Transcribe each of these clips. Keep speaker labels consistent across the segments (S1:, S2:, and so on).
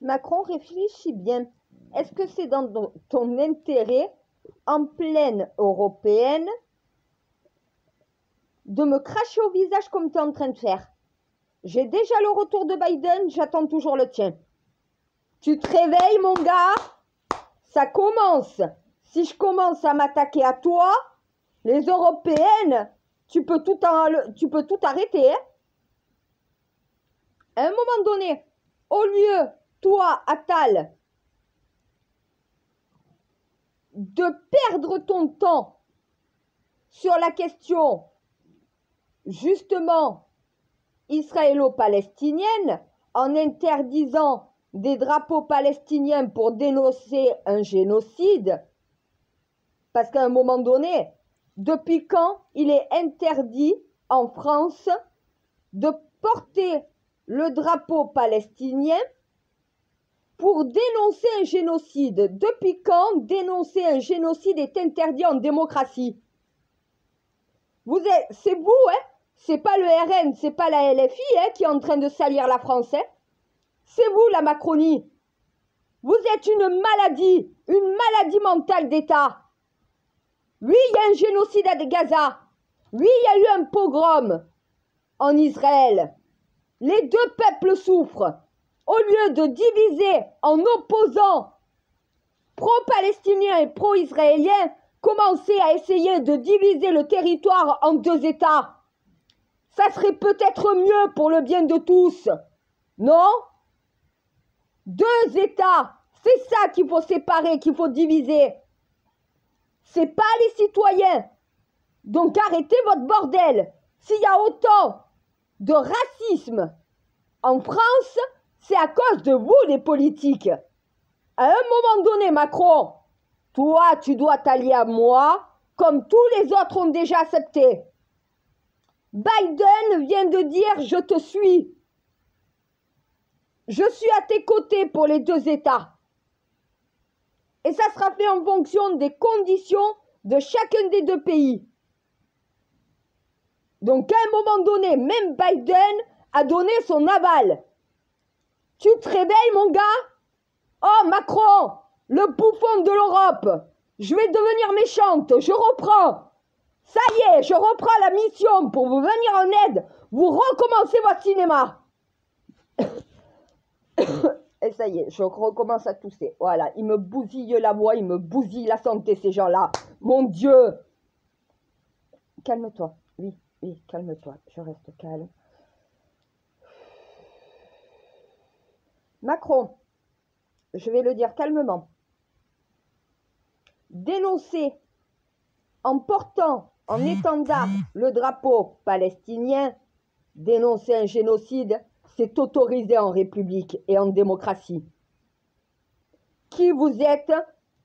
S1: Macron, réfléchis bien. Est-ce que c'est dans ton intérêt, en pleine européenne, de me cracher au visage comme tu es en train de faire? J'ai déjà le retour de Biden, j'attends toujours le tien. Tu te réveilles, mon gars? Ça commence. Si je commence à m'attaquer à toi, les européennes, tu peux tout arrêter. Hein? À un moment donné, au lieu, toi, Attal, de perdre ton temps sur la question, justement, israélo-palestinienne, en interdisant des drapeaux palestiniens pour dénoncer un génocide, parce qu'à un moment donné, depuis quand il est interdit en France de porter le drapeau palestinien pour dénoncer un génocide? Depuis quand dénoncer un génocide est interdit en démocratie? C'est vous, hein? C'est pas le RN, c'est pas la LFI hein, qui est en train de salir la France. Hein? C'est vous, la Macronie. Vous êtes une maladie mentale d'État. Oui, il y a un génocide à Gaza. Oui, il y a eu un pogrom en Israël. Les deux peuples souffrent. Au lieu de diviser en opposant pro-palestiniens et pro-israéliens, commencez à essayer de diviser le territoire en deux États. Ça serait peut-être mieux pour le bien de tous. Non? Deux États. C'est ça qu'il faut séparer, qu'il faut diviser. C'est pas les citoyens. Donc arrêtez votre bordel. S'il y a autant de racisme en France, c'est à cause de vous, les politiques. À un moment donné, Macron, toi, tu dois t'allier à moi, comme tous les autres ont déjà accepté. Biden vient de dire « Je te suis ». Je suis à tes côtés pour les deux États. Et ça sera fait en fonction des conditions de chacun des deux pays. Donc à un moment donné, même Biden a donné son aval. Tu te réveilles, mon gars? Oh, Macron, le bouffon de l'Europe. Je vais devenir méchante, je reprends. Ça y est, je reprends la mission pour vous venir en aide. Vous recommencez votre cinéma. Et ça y est, je recommence à tousser. Voilà, ils me bousillent la voix, ils me bousillent la santé, ces gens-là. Mon Dieu. Calme-toi. Oui, calme-toi. Je reste calme. Macron, je vais le dire calmement. Dénoncer en portant en étendard le drapeau palestinien, dénoncer un génocide, c'est autorisé en République et en démocratie. Qui vous êtes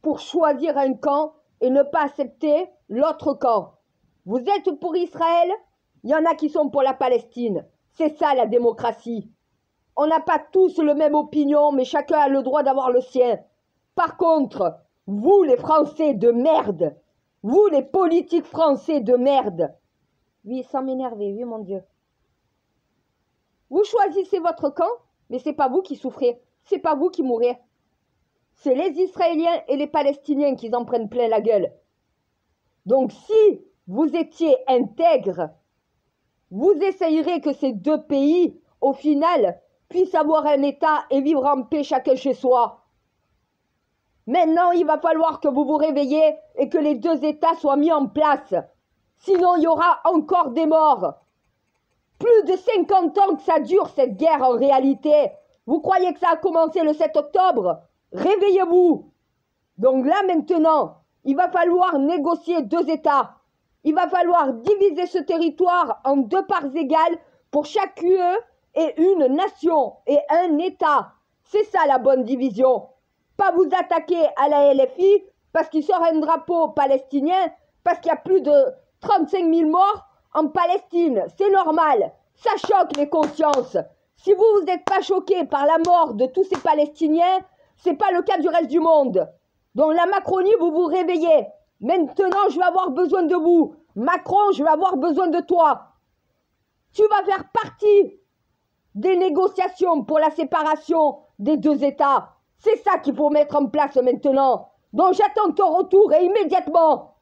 S1: pour choisir un camp et ne pas accepter l'autre camp? Vous êtes pour Israël? Il y en a qui sont pour la Palestine. C'est ça la démocratie. On n'a pas tous la même opinion, mais chacun a le droit d'avoir le sien. Par contre, vous les Français de merde, vous les politiques français de merde, oui, sans m'énerver, oui mon Dieu. Vous choisissez votre camp, mais c'est pas vous qui souffrez, c'est pas vous qui mourrez. C'est les Israéliens et les Palestiniens qui en prennent plein la gueule. Donc si vous étiez intègre, vous essayerez que ces deux pays, au final, puissent avoir un État et vivre en paix chacun chez soi. Maintenant, il va falloir que vous vous réveillez et que les deux États soient mis en place. Sinon, il y aura encore des morts. Plus de 50 ans que ça dure, cette guerre, en réalité. Vous croyez que ça a commencé le 7 octobre? Réveillez-vous. Donc là, maintenant, il va falloir négocier deux États. Il va falloir diviser ce territoire en deux parts égales pour chacune et une nation et un État. C'est ça la bonne division. Pas vous attaquer à la LFI parce qu'il sort un drapeau palestinien, parce qu'il y a plus de 35 000 morts en Palestine. C'est normal. Ça choque les consciences. Si vous n'êtes pas choqués par la mort de tous ces Palestiniens, c'est pas le cas du reste du monde. Donc la Macronie, vous vous réveillez. Maintenant, je vais avoir besoin de vous. Macron, je vais avoir besoin de toi. Tu vas faire partie des négociations pour la séparation des deux États. C'est ça qu'il faut mettre en place maintenant. Donc j'attends ton retour et immédiatement.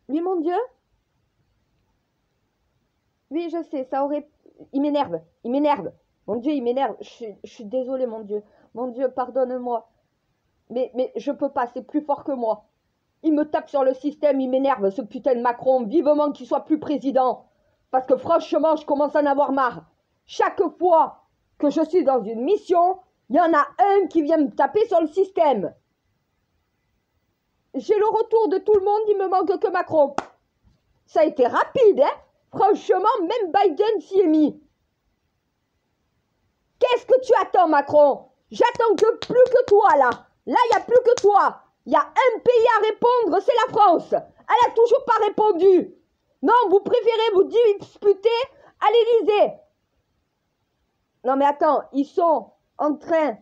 S1: Oui, mon Dieu? Oui, je sais, ça aurait... Il m'énerve, il m'énerve. Mon Dieu, il m'énerve. Je suis désolée, mon Dieu. Mon Dieu, pardonne-moi. Mais je peux pas, c'est plus fort que moi. Il me tape sur le système, il m'énerve, ce putain de Macron. Vivement qu'il soit plus président. Parce que franchement, je commence à en avoir marre. Chaque fois que je suis dans une mission, il y en a un qui vient me taper sur le système. J'ai le retour de tout le monde, il me manque que Macron. Ça a été rapide, hein? Franchement, même Biden s'y est mis. Qu'est-ce que tu attends, Macron? J'attends que plus que toi, là. Là, il n'y a plus que toi. Il y a un pays à répondre, c'est la France. Elle n'a toujours pas répondu. Non, vous préférez vous disputer à l'Élysée. Non, mais attends, ils sont en train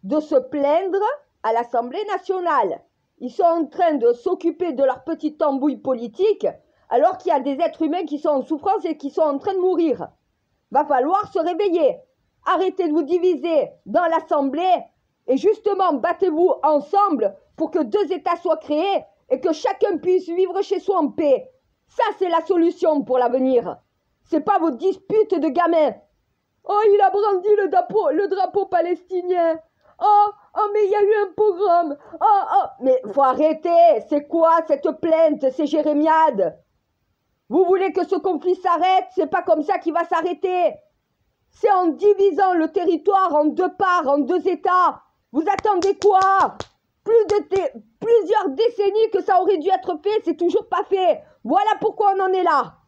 S1: de se plaindre à l'Assemblée nationale. Ils sont en train de s'occuper de leur petite tambouille politique, alors qu'il y a des êtres humains qui sont en souffrance et qui sont en train de mourir. Va falloir se réveiller. Arrêtez de vous diviser dans l'Assemblée et justement battez-vous ensemble pour que deux États soient créés et que chacun puisse vivre chez soi en paix. Ça, c'est la solution pour l'avenir. C'est pas vos disputes de gamins. Oh, il a brandi le drapeau palestinien. Oh, mais il y a eu un pogrom. Oh, mais faut arrêter. C'est quoi cette plainte, ces jérémiades? Vous voulez que ce conflit s'arrête? C'est pas comme ça qu'il va s'arrêter. C'est en divisant le territoire en deux parts, en deux États. Vous attendez quoi? Plusieurs décennies que ça aurait dû être fait, c'est toujours pas fait. Voilà pourquoi on en est là.